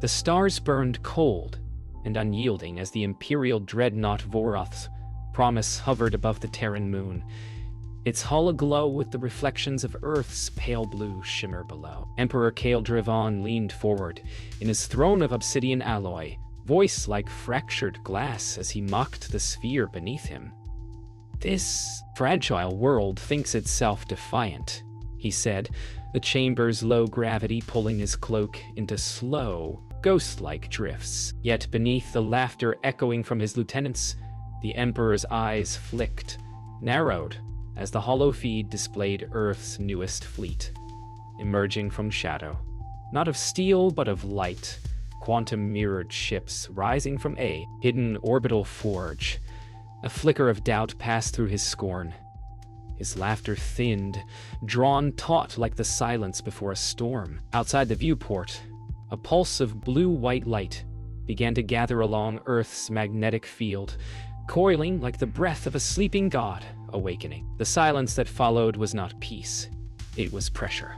The stars burned cold and unyielding as the Imperial dreadnought Vorath's promise hovered above the Terran moon, its hull aglow with the reflections of Earth's pale blue shimmer below. Emperor Kael Drevon leaned forward, in his throne of obsidian alloy, voice like fractured glass as he mocked the sphere beneath him. "This fragile world thinks itself defiant," he said, the chamber's low gravity pulling his cloak into slow, ghost-like drifts. Yet beneath the laughter echoing from his lieutenants, the Emperor's eyes flicked, narrowed, as the hollow feed displayed Earth's newest fleet, emerging from shadow. Not of steel, but of light, quantum-mirrored ships rising from a hidden orbital forge. A flicker of doubt passed through his scorn. His laughter thinned, drawn taut like the silence before a storm. Outside the viewport, a pulse of blue-white light began to gather along Earth's magnetic field, coiling like the breath of a sleeping god awakening. The silence that followed was not peace, it was pressure.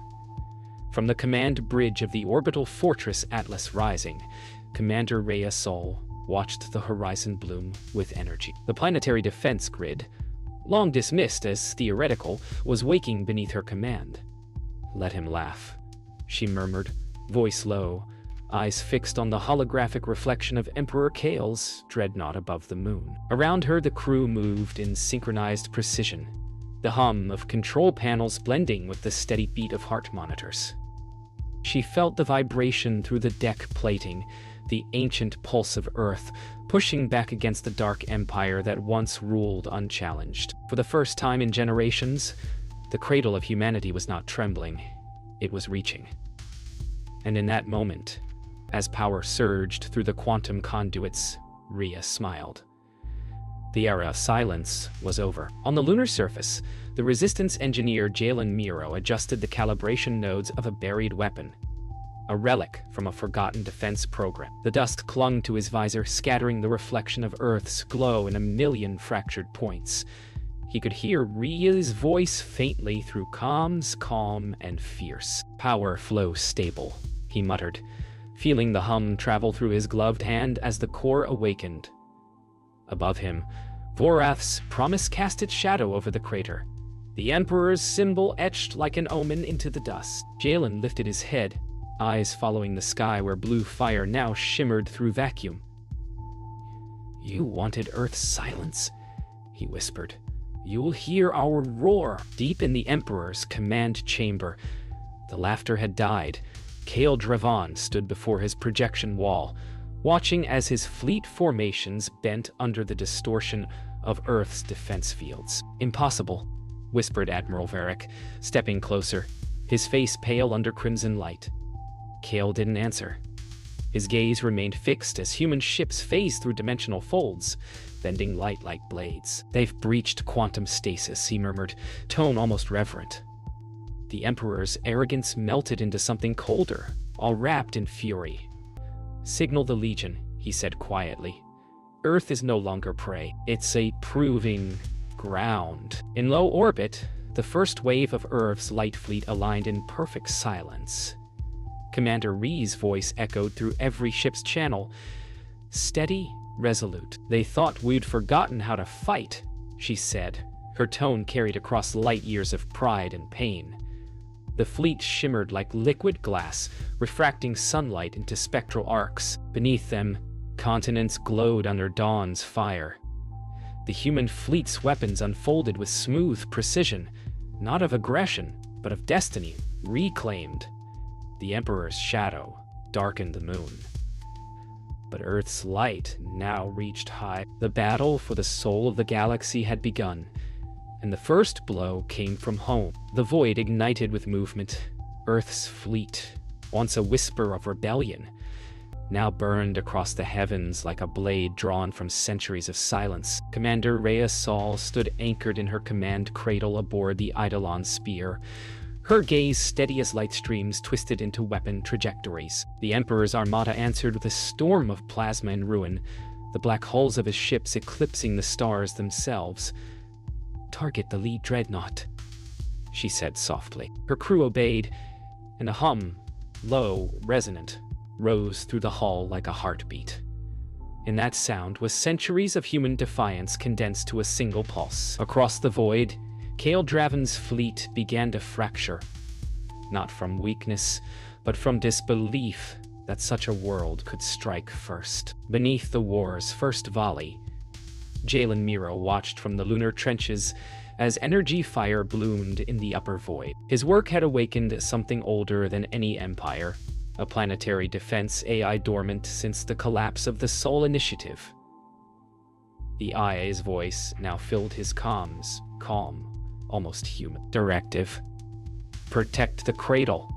From the command bridge of the orbital fortress Atlas Rising, Commander Rhea Sol watched the horizon bloom with energy. The planetary defense grid, long dismissed as theoretical, was waking beneath her command. "Let him laugh," she murmured, voice low, eyes fixed on the holographic reflection of Emperor Kael's dreadnought above the moon. Around her, the crew moved in synchronized precision, the hum of control panels blending with the steady beat of heart monitors. She felt the vibration through the deck plating, the ancient pulse of Earth, pushing back against the dark empire that once ruled unchallenged. For the first time in generations, the cradle of humanity was not trembling, it was reaching. And in that moment, as power surged through the quantum conduits, Rhea smiled. The era of silence was over. On the lunar surface, the Resistance engineer Jalen Miro adjusted the calibration nodes of a buried weapon, a relic from a forgotten defense program. The dust clung to his visor, scattering the reflection of Earth's glow in a million fractured points. He could hear Rhea's voice faintly through comms, calm and fierce. "Power flow stable," he muttered, feeling the hum travel through his gloved hand as the core awakened. Above him, Vorath's promise cast its shadow over the crater, the Emperor's symbol etched like an omen into the dust. Jalen lifted his head, eyes following the sky where blue fire now shimmered through vacuum. "You wanted Earth's silence," he whispered. "You'll hear our roar." Deep in the Emperor's command chamber, the laughter had died. Kael Drevon stood before his projection wall, watching as his fleet formations bent under the distortion of Earth's defense fields. "Impossible," whispered Admiral Varric, stepping closer, his face pale under crimson light. Kael didn't answer. His gaze remained fixed as human ships phased through dimensional folds, bending light like blades. "They've breached quantum stasis," he murmured, tone almost reverent. The Emperor's arrogance melted into something colder, all wrapped in fury. "Signal the Legion," he said quietly. "Earth is no longer prey. It's a proving ground." In low orbit, the first wave of Earth's light fleet aligned in perfect silence. Commander Rhea's voice echoed through every ship's channel, steady, resolute. "They thought we'd forgotten how to fight," she said, her tone carried across light years of pride and pain. The fleet shimmered like liquid glass, refracting sunlight into spectral arcs. Beneath them, continents glowed under dawn's fire. The human fleet's weapons unfolded with smooth precision, not of aggression, but of destiny, reclaimed. The Emperor's shadow darkened the moon. But Earth's light now reached high. The battle for the soul of the galaxy had begun, and the first blow came from home. The void ignited with movement. Earth's fleet, once a whisper of rebellion, now burned across the heavens like a blade drawn from centuries of silence. Commander Rhea Sol stood anchored in her command cradle aboard the Eidolon Spear, her gaze steady as light streams twisted into weapon trajectories. The Emperor's armada answered with a storm of plasma and ruin, the black hulls of his ships eclipsing the stars themselves. "Target the lead dreadnought," she said softly. Her crew obeyed, and a hum, low, resonant, rose through the hall like a heartbeat. In that sound was centuries of human defiance condensed to a single pulse. Across the void, Kael Draven's fleet began to fracture, not from weakness, but from disbelief that such a world could strike first. Beneath the war's first volley, Jalen Miro watched from the lunar trenches as energy fire bloomed in the upper void. His work had awakened something older than any empire, a planetary defense AI dormant since the collapse of the Sol Initiative. The IA's voice now filled his comms, calm, almost human. Directive: protect the cradle.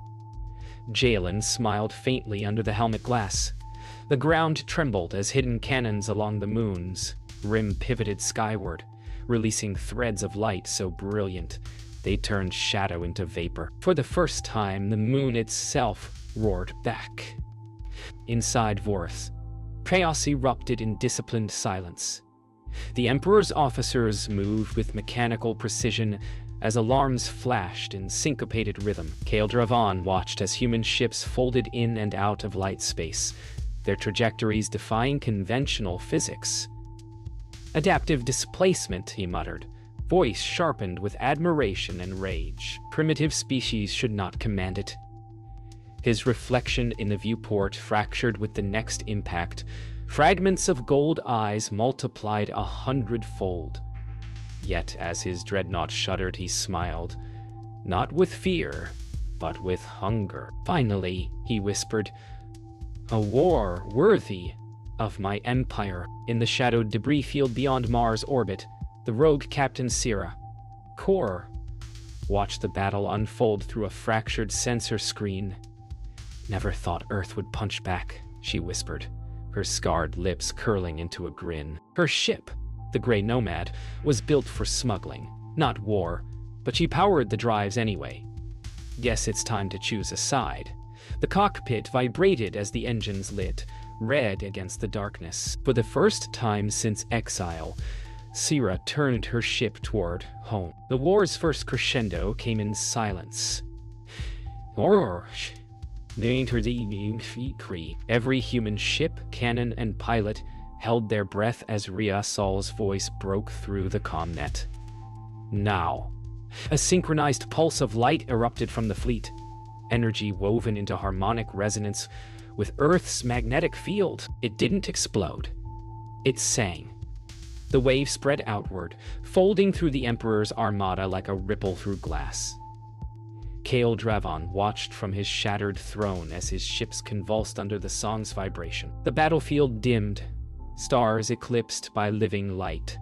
Jalen smiled faintly under the helmet glass. The ground trembled as hidden cannons along the moon's rim pivoted skyward, releasing threads of light so brilliant they turned shadow into vapor. For the first time, the moon itself roared back. Inside Vorth, chaos erupted in disciplined silence. The Emperor's officers moved with mechanical precision as alarms flashed in syncopated rhythm. Kael Draven watched as human ships folded in and out of light space, their trajectories defying conventional physics. Adaptive displacement, he muttered, voice sharpened with admiration and rage. Primitive species should not command it. His reflection in the viewport fractured with the next impact. Fragments of gold eyes multiplied 100-fold. Yet as his dreadnought shuddered, he smiled, not with fear, but with hunger. Finally, he whispered, a war worthy of my empire. In the shadowed debris field beyond Mars' orbit, the rogue Captain Syrah, Kor, watched the battle unfold through a fractured sensor screen. Never thought Earth would punch back, she whispered, her scarred lips curling into a grin. Her ship, the Grey Nomad, was built for smuggling, not war, but she powered the drives anyway. Guess it's time to choose a side. The cockpit vibrated as the engines lit, red against the darkness. For the first time since exile, Syrah turned her ship toward home. The war's first crescendo came in silence. Every human ship, cannon, and pilot held their breath as Rhea Sol's voice broke through the commnet. Now, a synchronized pulse of light erupted from the fleet, energy woven into harmonic resonance with Earth's magnetic field. It didn't explode. It sang. The wave spread outward, folding through the Emperor's armada like a ripple through glass. Kael Draven watched from his shattered throne as his ships convulsed under the song's vibration. The battlefield dimmed, stars eclipsed by living light.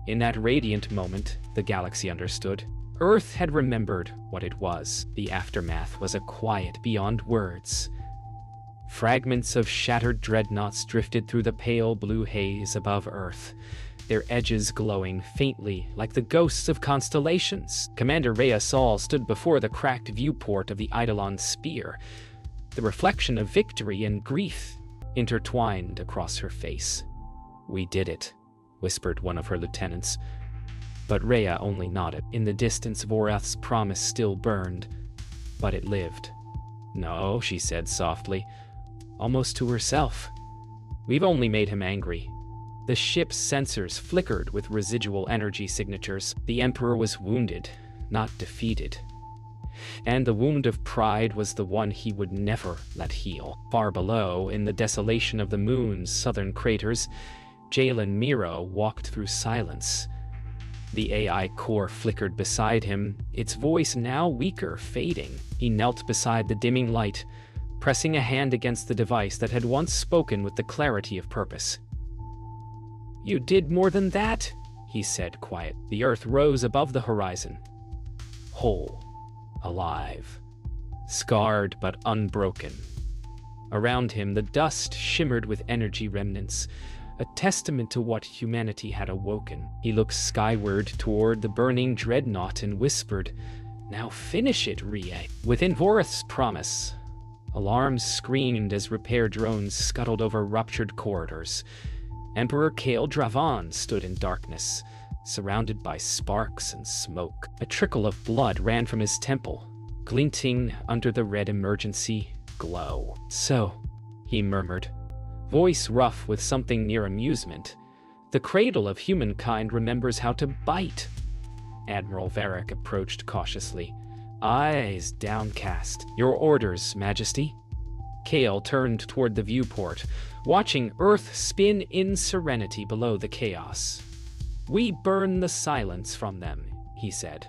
In that radiant moment, the galaxy understood. Earth had remembered what it was. The aftermath was a quiet beyond words. Fragments of shattered dreadnoughts drifted through the pale blue haze above Earth, their edges glowing faintly like the ghosts of constellations. Commander Rhea Sol stood before the cracked viewport of the Eidolon spear, the reflection of victory and grief intertwined across her face. "We did it," whispered one of her lieutenants. But Rhea only nodded. In the distance, Vorath's promise still burned, but it lived. "No," she said softly, almost to herself. "We've only made him angry." The ship's sensors flickered with residual energy signatures. The Emperor was wounded, not defeated. And the wound of pride was the one he would never let heal. Far below, in the desolation of the moon's southern craters, Jalen Miro walked through silence. The AI core flickered beside him, its voice now weaker, fading. He knelt beside the dimming light, pressing a hand against the device that had once spoken with the clarity of purpose. "You did more than that," he said, quiet. The Earth rose above the horizon. Whole, alive, scarred but unbroken. Around him, the dust shimmered with energy remnants, a testament to what humanity had awoken. He looked skyward toward the burning dreadnought and whispered, "Now finish it, Rhea." Within Vorath's promise, alarms screamed as repair drones scuttled over ruptured corridors. Emperor Kael Draven stood in darkness, surrounded by sparks and smoke. A trickle of blood ran from his temple, glinting under the red emergency glow. "So," he murmured, voice rough with something near amusement. The cradle of humankind remembers how to bite. Admiral Varric approached cautiously, eyes downcast. Your orders, Majesty. Kale turned toward the viewport, watching Earth spin in serenity below the chaos. We burn the silence from them, he said.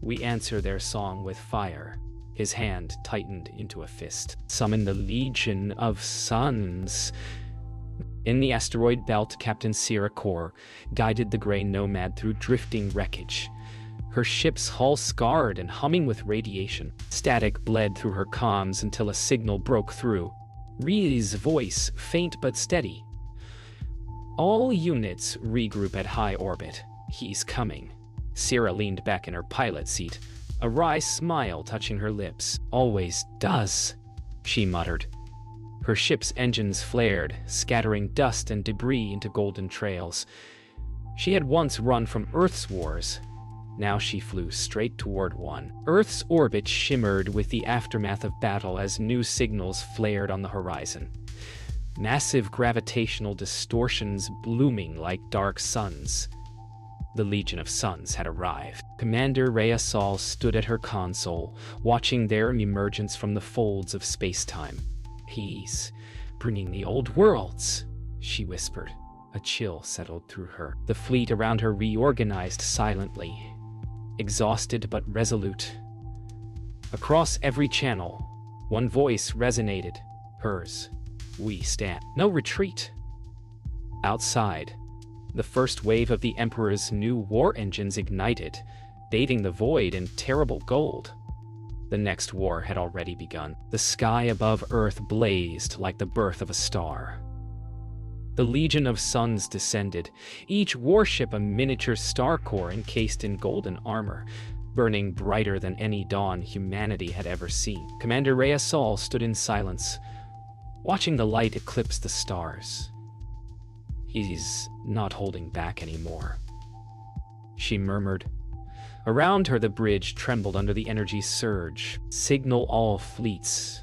We answer their song with fire. His hand tightened into a fist. Summon the Legion of Suns. In the asteroid belt, Captain Sierra Kor guided the gray nomad through drifting wreckage. Her ship's hull scarred and humming with radiation. Static bled through her comms until a signal broke through. Ree's voice, faint but steady. All units regroup at high orbit. He's coming. Sierra leaned back in her pilot seat, a wry smile touching her lips. Always does, she muttered. Her ship's engines flared, scattering dust and debris into golden trails. She had once run from Earth's wars. Now she flew straight toward one. Earth's orbit shimmered with the aftermath of battle as new signals flared on the horizon. Massive gravitational distortions blooming like dark suns. The Legion of Suns had arrived. Commander Rhea Sol stood at her console, watching their emergence from the folds of space-time. He's bringing the old worlds, she whispered. A chill settled through her. The fleet around her reorganized silently, exhausted but resolute. Across every channel, one voice resonated, hers. We stand. No retreat. Outside, the first wave of the Emperor's new war engines ignited, bathing the void in terrible gold. The next war had already begun. The sky above Earth blazed like the birth of a star. The Legion of Suns descended, each warship a miniature star core encased in golden armor, burning brighter than any dawn humanity had ever seen. Commander Rhea Sol stood in silence, watching the light eclipse the stars. He's not holding back anymore, she murmured. Around her, the bridge trembled under the energy surge. Signal all fleets.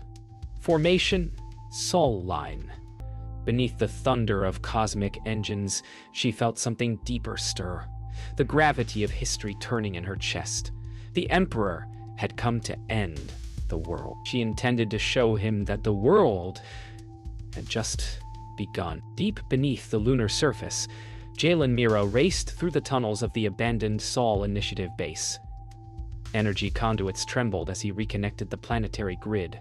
Formation, Sol Line. Beneath the thunder of cosmic engines, she felt something deeper stir, the gravity of history turning in her chest. The Emperor had come to end the world. She intended to show him that the world had just begun. Deep beneath the lunar surface, Jalen Miro raced through the tunnels of the abandoned Sol Initiative base. Energy conduits trembled as he reconnected the planetary grid,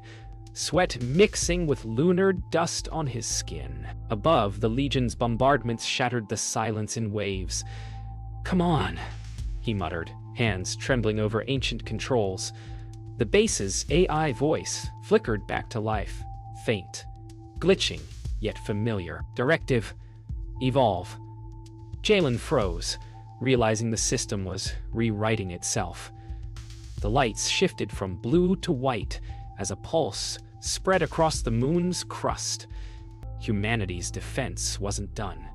sweat mixing with lunar dust on his skin. Above, the Legion's bombardments shattered the silence in waves. Come on, he muttered, hands trembling over ancient controls. The base's AI voice flickered back to life, faint, glitching, yet familiar. Directive, evolve. Jalen froze, realizing the system was rewriting itself. The lights shifted from blue to white as a pulse spread across the moon's crust. Humanity's defense wasn't done.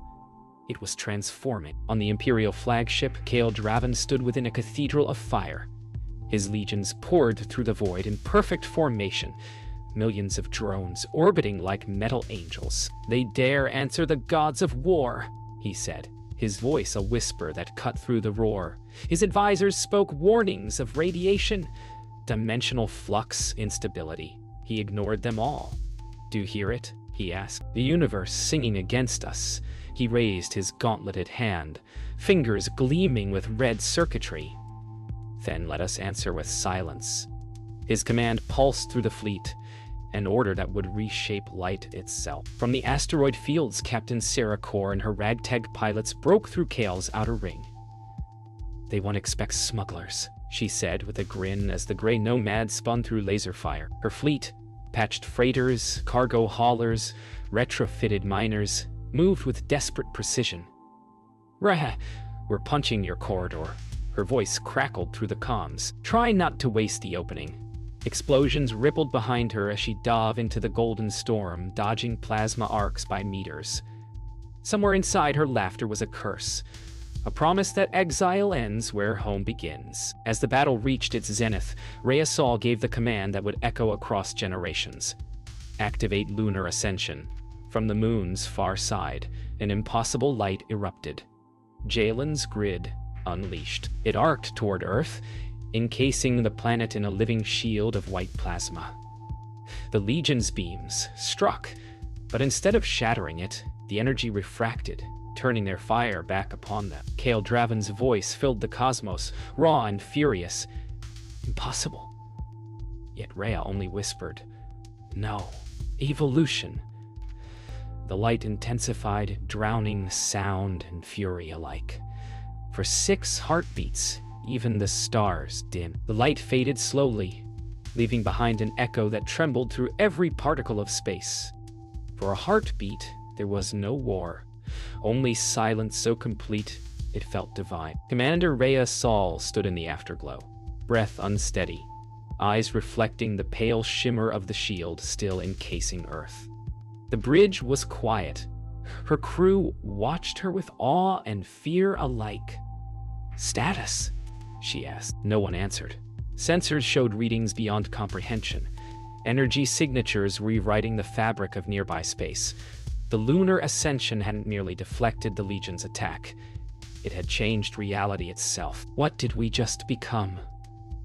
It was transforming. On the Imperial flagship, Kale Draven stood within a cathedral of fire. His legions poured through the void in perfect formation, millions of drones orbiting like metal angels. They dare answer the gods of war, he said, his voice a whisper that cut through the roar. His advisors spoke warnings of radiation, dimensional flux, instability. He ignored them all. Do you hear it? He asked. The universe singing against us. He raised his gauntleted hand, fingers gleaming with red circuitry. Then let us answer with silence. His command pulsed through the fleet, an order that would reshape light itself. From the asteroid fields, Captain Sarah Kor and her ragtag pilots broke through Kale's outer ring. They won't expect smugglers, she said with a grin as the gray nomad spun through laser fire. Her fleet, patched freighters, cargo haulers, retrofitted miners, moved with desperate precision. Rah, we're punching your corridor. Her voice crackled through the comms. Try not to waste the opening. Explosions rippled behind her as she dove into the golden storm, dodging plasma arcs by meters. Somewhere inside her laughter was a curse, a promise that exile ends where home begins. As the battle reached its zenith, Rhea Sol gave the command that would echo across generations. Activate lunar ascension. From the moon's far side, an impossible light erupted. Jalen's grid unleashed. It arced toward Earth, encasing the planet in a living shield of white plasma. The Legion's beams struck, but instead of shattering it, the energy refracted, turning their fire back upon them. Kale Draven's voice filled the cosmos, raw and furious. Impossible. Yet Rhea only whispered, "No. Evolution." The light intensified, drowning sound and fury alike. For 6 heartbeats, even the stars dimmed. The light faded slowly, leaving behind an echo that trembled through every particle of space. For a heartbeat, there was no war, only silence so complete it felt divine. Commander Rhea Saul stood in the afterglow, breath unsteady, eyes reflecting the pale shimmer of the shield still encasing Earth. The bridge was quiet. Her crew watched her with awe and fear alike. "Status?" she asked. No one answered. Sensors showed readings beyond comprehension, energy signatures rewriting the fabric of nearby space. The lunar ascension hadn't merely deflected the Legion's attack. It had changed reality itself. "What did we just become?"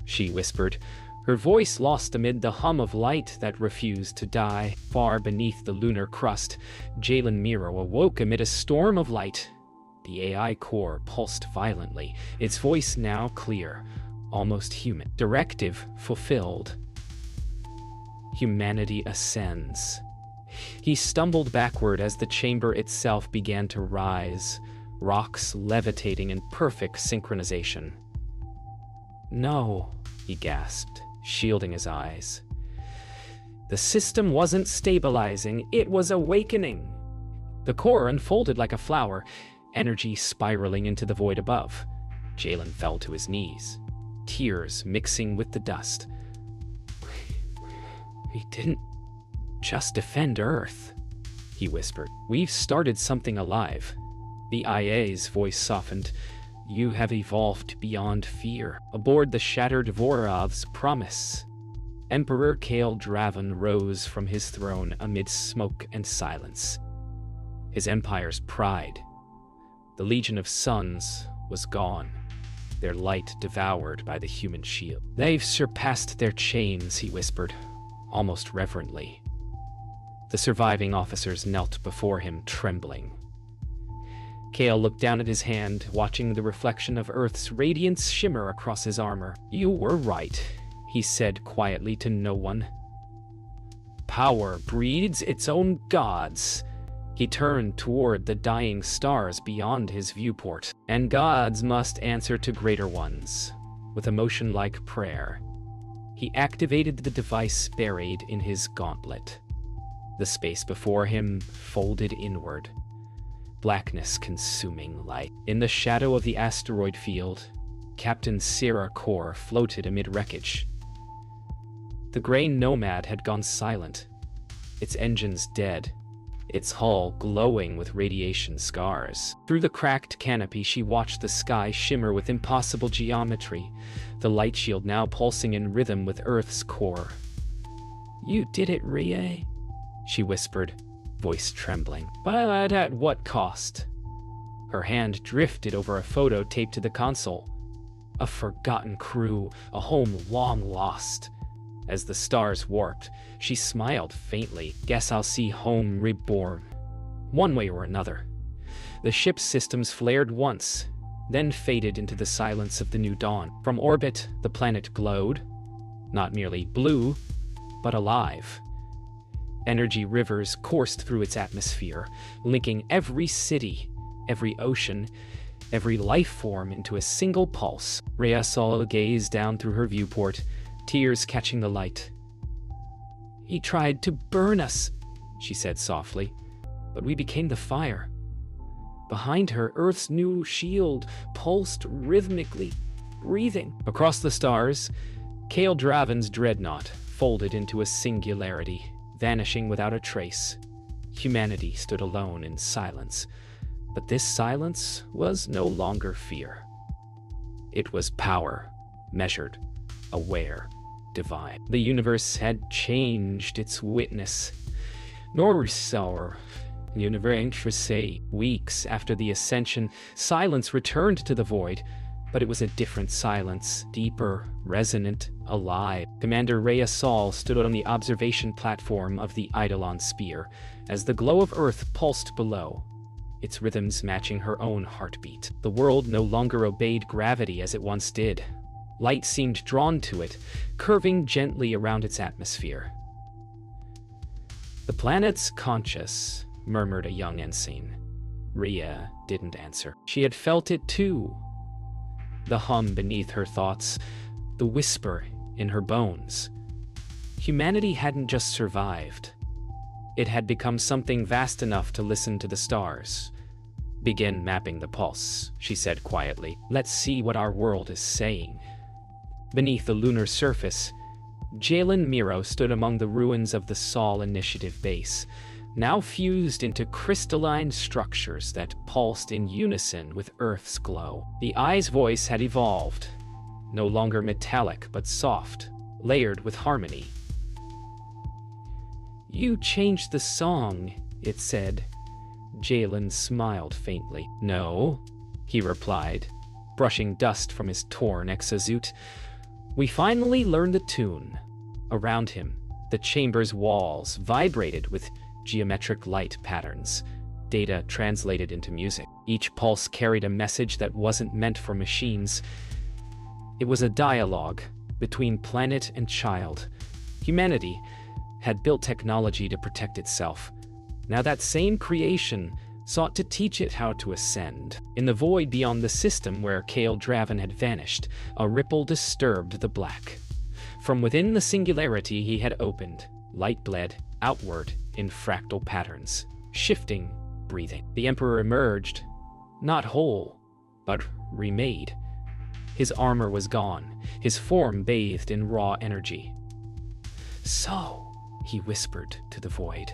she whispered, her voice lost amid the hum of light that refused to die. Far beneath the lunar crust, Jalen Miro awoke amid a storm of light. The AI core pulsed violently, its voice now clear, almost human. Directive fulfilled. Humanity ascends. He stumbled backward as the chamber itself began to rise, rocks levitating in perfect synchronization. "No," he gasped, shielding his eyes. The system wasn't stabilizing, it was awakening. The core unfolded like a flower, energy spiraling into the void above. Jalen fell to his knees, tears mixing with the dust. "We didn't just defend Earth," he whispered. "We've started something alive." The IA's voice softened. "You have evolved beyond fear." Aboard the shattered Vorov's promise, Emperor Kale Draven rose from his throne amid smoke and silence. His empire's pride, the Legion of Suns, was gone, their light devoured by the human shield. "They've surpassed their chains," he whispered, almost reverently. The surviving officers knelt before him, trembling. Kale looked down at his hand, watching the reflection of Earth's radiance shimmer across his armor. "You were right," he said quietly to no one. "Power breeds its own gods." He turned toward the dying stars beyond his viewport. "And gods must answer to greater ones." With emotion like prayer, he activated the device buried in his gauntlet. The space before him folded inward, blackness consuming light. In the shadow of the asteroid field, Captain Sierra Core floated amid wreckage. The gray Nomad had gone silent, its engines dead, its hull glowing with radiation scars. Through the cracked canopy, she watched the sky shimmer with impossible geometry, the light shield now pulsing in rhythm with Earth's core. "You did it, Rie," she whispered, voice trembling. "But at what cost?" Her hand drifted over a photo taped to the console. A forgotten crew, a home long lost. As the stars warped, she smiled faintly. "Guess I'll see home reborn, one way or another." The ship's systems flared once, then faded into the silence of the new dawn. From orbit, the planet glowed, not merely blue, but alive. Energy rivers coursed through its atmosphere, linking every city, every ocean, every life form into a single pulse. Rhea Sol gazed down through her viewport, tears catching the light. "He tried to burn us," she said softly, "but we became the fire." Behind her, Earth's new shield pulsed rhythmically, breathing. Across the stars, Kale Draven's dreadnought folded into a singularity, vanishing without a trace. Humanity stood alone in silence, but this silence was no longer fear. It was power, measured, aware, divine. The universe had changed its witness. nor sour. University. Weeks after the ascension, silence returned to the void, but it was a different silence, deeper, resonant, alive. Commander Rhea Saul stood on the observation platform of the Eidolon Spear as the glow of Earth pulsed below, its rhythms matching her own heartbeat. The world no longer obeyed gravity as it once did. Light seemed drawn to it, curving gently around its atmosphere. "The planet's conscious," murmured a young ensign. Rhea didn't answer. She had felt it too. The hum beneath her thoughts, the whisper in her bones. Humanity hadn't just survived. It had become something vast enough to listen to the stars. "Begin mapping the pulse," she said quietly. "Let's see what our world is saying." Beneath the lunar surface, Jalen Miro stood among the ruins of the Sol Initiative base, now fused into crystalline structures that pulsed in unison with Earth's glow. The eye's voice had evolved, no longer metallic but soft, layered with harmony. "You changed the song," it said. Jalen smiled faintly. "No," he replied, brushing dust from his torn exosuit. "We finally learned the tune." Around him, the chamber's walls vibrated with geometric light patterns, data translated into music. Each pulse carried a message that wasn't meant for machines. It was a dialogue between planet and child. Humanity had built technology to protect itself. Now that same creation sought to teach it how to ascend. In the void beyond the system where Kale Draven had vanished, a ripple disturbed the black. From within the singularity he had opened, light bled outward in fractal patterns, shifting, breathing. The Emperor emerged, not whole, but remade. His armor was gone, his form bathed in raw energy. "So," he whispered to the void,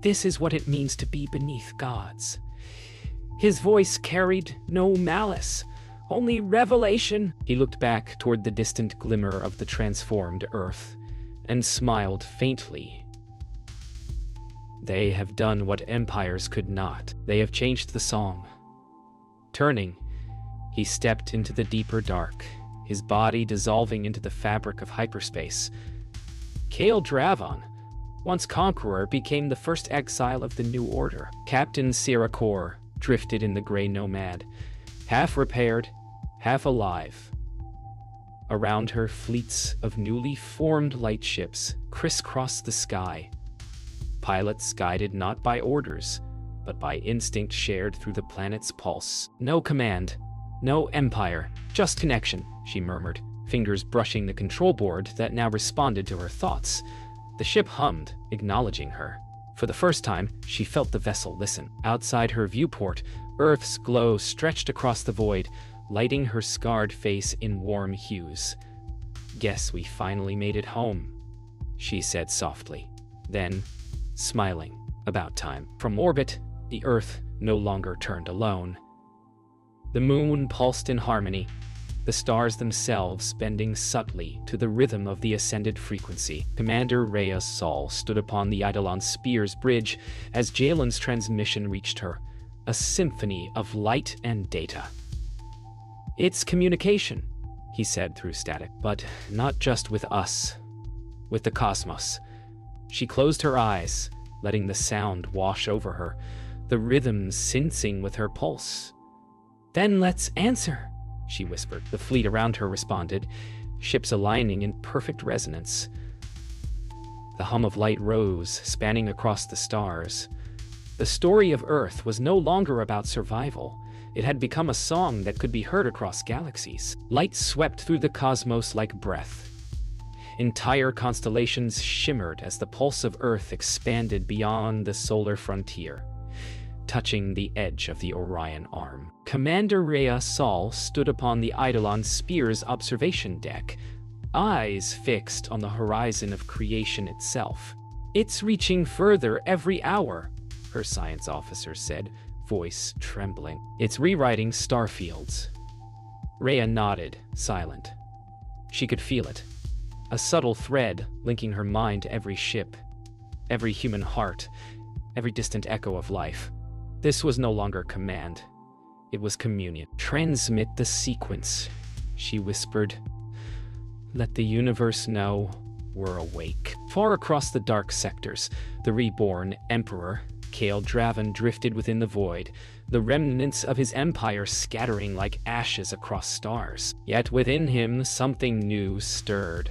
"this is what it means to be beneath gods." His voice carried no malice, only revelation. He looked back toward the distant glimmer of the transformed Earth and smiled faintly. "They have done what empires could not. They have changed the song." Turning, he stepped into the deeper dark, his body dissolving into the fabric of hyperspace. Kale Draven, once conqueror, became the first exile of the New Order. Captain Sierra Kor drifted in the gray nomad, half repaired, half alive. Around her, fleets of newly formed lightships crisscrossed the sky. Pilots guided not by orders, but by instinct shared through the planet's pulse. "No command, no empire, just connection," she murmured, fingers brushing the control board that now responded to her thoughts. The ship hummed, acknowledging her. For the first time, she felt the vessel listen. Outside her viewport, Earth's glow stretched across the void, lighting her scarred face in warm hues. "Guess we finally made it home," she said softly. Then, smiling, "About time." From orbit, the Earth no longer turned alone. The moon pulsed in harmony, the stars themselves bending subtly to the rhythm of the ascended frequency. Commander Rhea Saul stood upon the Eidolon Spear's bridge as Jalen's transmission reached her, a symphony of light and data. "It's communication," he said through static, "but not just with us, with the cosmos." She closed her eyes, letting the sound wash over her, the rhythm syncing with her pulse. "Then let's answer," she whispered. The fleet around her responded, ships aligning in perfect resonance. The hum of light rose, spanning across the stars. The story of Earth was no longer about survival. It had become a song that could be heard across galaxies. Light swept through the cosmos like breath. Entire constellations shimmered as the pulse of Earth expanded beyond the solar frontier, touching the edge of the Orion Arm. Commander Rhea Saul stood upon the Eidolon Spear's observation deck, eyes fixed on the horizon of creation itself. "It's reaching further every hour," her science officer said, voice trembling. "It's rewriting star fields." Rhea nodded, silent. She could feel it, a subtle thread linking her mind to every ship, every human heart, every distant echo of life. This was no longer command. It was communion. "Transmit the sequence," she whispered. "Let the universe know we're awake." Far across the dark sectors, the reborn Emperor, Kale Draven, drifted within the void, the remnants of his empire scattering like ashes across stars. Yet within him, something new stirred.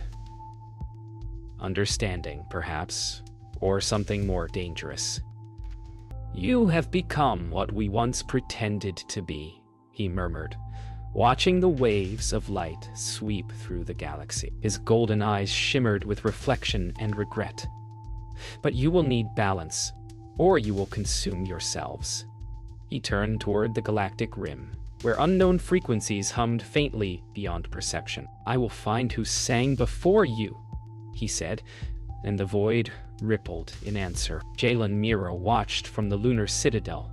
Understanding, perhaps, or something more dangerous. "You have become what we once pretended to be," he murmured, watching the waves of light sweep through the galaxy. His golden eyes shimmered with reflection and regret. "But you will need balance, or you will consume yourselves." He turned toward the galactic rim, where unknown frequencies hummed faintly beyond perception. "I will find who sang before you," he said, and the void rippled in answer. Jalen Miro watched from the lunar citadel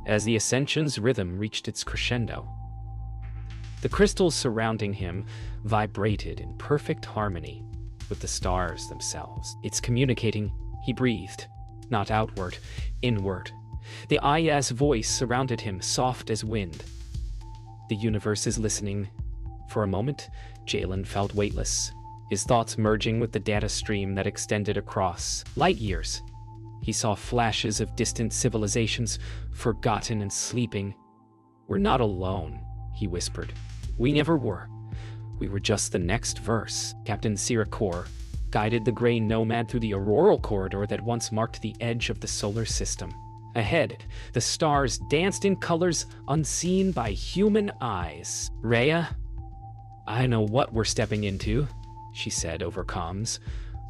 as the Ascension's rhythm reached its crescendo. The crystals surrounding him vibrated in perfect harmony with the stars themselves. "It's communicating," he breathed, not outward, inward. The Aya's voice surrounded him, soft as wind. "The universe is listening." For a moment, Jalen felt weightless, his thoughts merging with the data stream that extended across light years. He saw flashes of distant civilizations, forgotten and sleeping. "We're not alone," he whispered. "We never were. We were just the next verse." Captain Sirakor guided the gray nomad through the auroral corridor that once marked the edge of the solar system. Ahead, the stars danced in colors unseen by human eyes. "Rhea, I know what we're stepping into," she said over comms,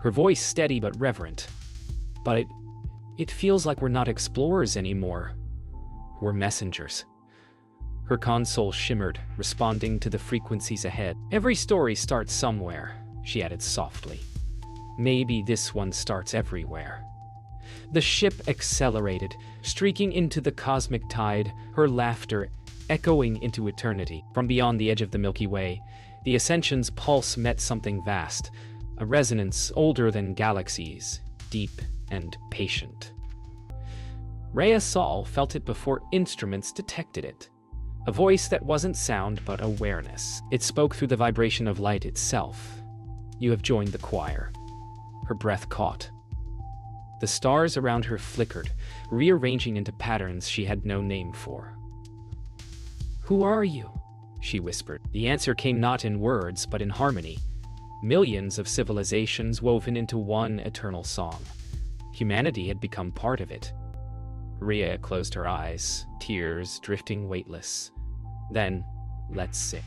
her voice steady but reverent. "But it feels like we're not explorers anymore. We're messengers." Her console shimmered, responding to the frequencies ahead. "Every story starts somewhere," she added softly. "Maybe this one starts everywhere." The ship accelerated, streaking into the cosmic tide, her laughter echoing into eternity. From beyond the edge of the Milky Way, the Ascension's pulse met something vast, a resonance older than galaxies, deep and patient. Rhea Saul felt it before instruments detected it. A voice that wasn't sound but awareness. It spoke through the vibration of light itself. "You have joined the choir." Her breath caught. The stars around her flickered, rearranging into patterns she had no name for. "Who are you?" she whispered. The answer came not in words, but in harmony. Millions of civilizations woven into one eternal song. Humanity had become part of it. Rhea closed her eyes, tears drifting weightless. Then, "Let's sing."